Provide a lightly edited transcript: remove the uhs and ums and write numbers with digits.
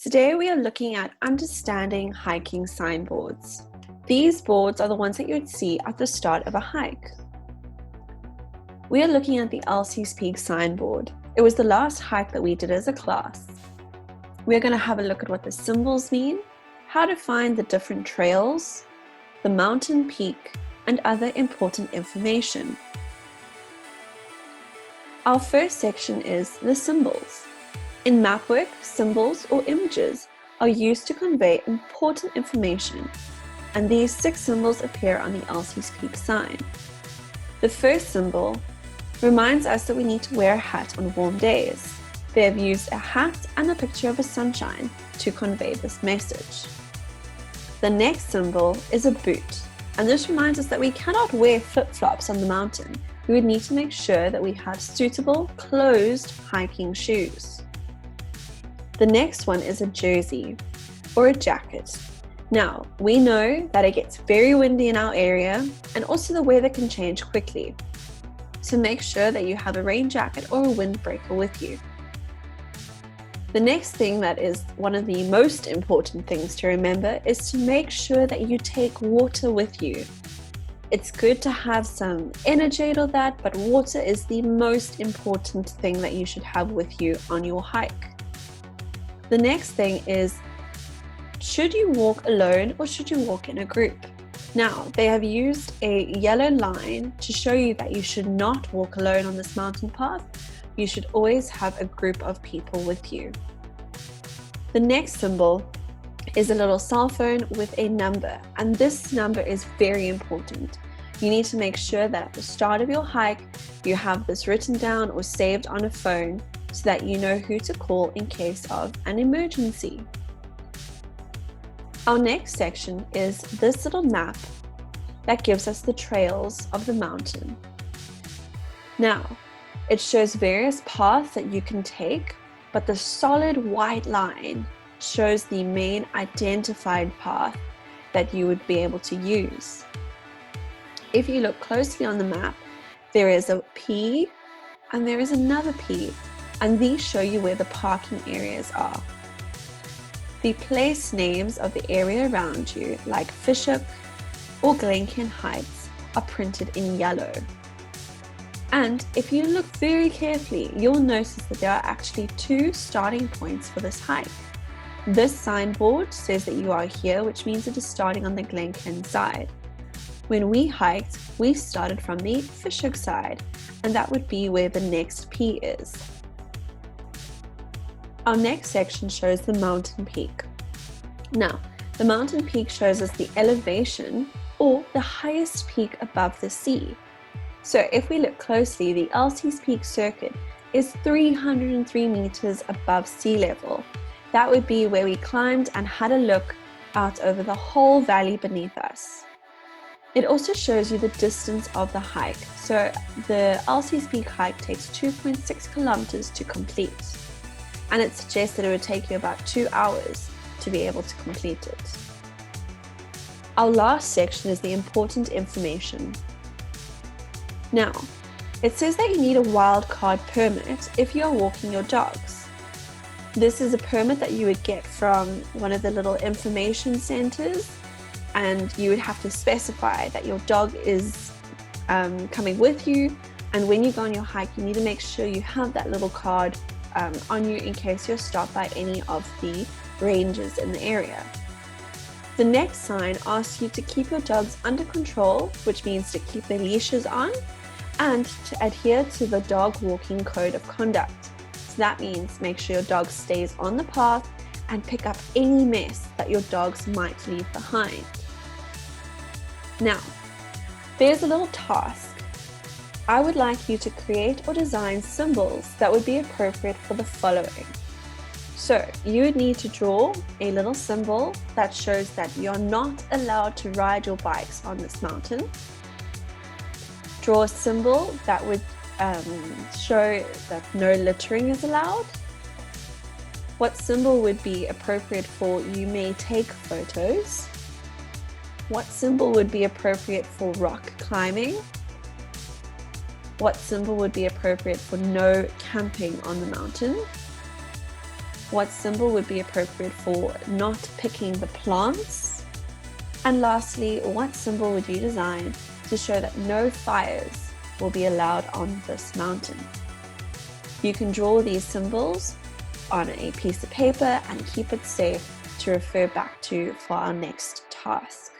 Today we are looking at understanding hiking signboards. These boards are the ones that you'd see at the start of a hike. We are looking at the Elsie's Peak signboard. It was the last hike that we did as a class. We're going to have a look at what the symbols mean, how to find the different trails, the mountain peak, and other important information. Our first section is the symbols. In map work, symbols or images are used to convey important information, and these 6 symbols appear on the Elsie's Peak sign. The first symbol reminds us that we need to wear a hat on warm days. They have used a hat and a picture of a sunshine to convey this message. The next symbol is a boot, and this reminds us that we cannot wear flip-flops on the mountain. We would need to make sure that we have suitable, closed hiking shoes. The next one is a jersey or a jacket. Now, we know that it gets very windy in our area and also the weather can change quickly. So make sure that you have a rain jacket or a windbreaker with you. The next thing that is one of the most important things to remember is to make sure that you take water with you. It's good to have some energy or that, but water is the most important thing that you should have with you on your hike. The next thing is, should you walk alone or should you walk in a group? Now, they have used a yellow line to show you that you should not walk alone on this mountain path. You should always have a group of people with you. The next symbol is a little cell phone with a number, and this number is very important. You need to make sure that at the start of your hike, you have this written down or saved on a phone so that you know who to call in case of an emergency. Our next section is this little map that gives us the trails of the mountain. Now, it shows various paths that you can take, but the solid white line shows the main identified path that you would be able to use. If you look closely on the map, there is a P and there is another P, and these show you where the parking areas are. The place names of the area around you, like Fishook or Glencairn Heights, are printed in yellow. And if you look very carefully, you'll notice that there are actually 2 starting points for this hike. This signboard says that you are here, which means it is starting on the Glencairn side. When we hiked, we started from the Fishook side, and that would be where the next P is. Our next section shows the mountain peak. Now, the mountain peak shows us the elevation or the highest peak above the sea. So if we look closely, the Elsie's Peak circuit is 303 meters above sea level. That would be where we climbed and had a look out over the whole valley beneath us. It also shows you the distance of the hike. So the Elsie's Peak hike takes 2.6 kilometers to complete. And it suggests that it would take you about 2 hours to be able to complete it. Our last section is the important information. Now, it says that you need a wildcard permit if you are walking your dogs. This is a permit that you would get from one of the little information centers, and you would have to specify that your dog is coming with you, and when you go on your hike, you need to make sure you have that little card on you in case you're stopped by any of the rangers in the area. The next sign asks you to keep your dogs under control, which means to keep their leashes on and to adhere to the dog walking code of conduct. So that means make sure your dog stays on the path and pick up any mess that your dogs might leave behind. Now, there's a little task. I would like you to create or design symbols that would be appropriate for the following. So you would need to draw a little symbol that shows that you're not allowed to ride your bikes on this mountain. Draw a symbol that would show that no littering is allowed. What symbol would be appropriate for you may take photos? What symbol would be appropriate for rock climbing? What symbol would be appropriate for no camping on the mountain? What symbol would be appropriate for not picking the plants? And lastly, what symbol would you design to show that no fires will be allowed on this mountain? You can draw these symbols on a piece of paper and keep it safe to refer back to for our next task.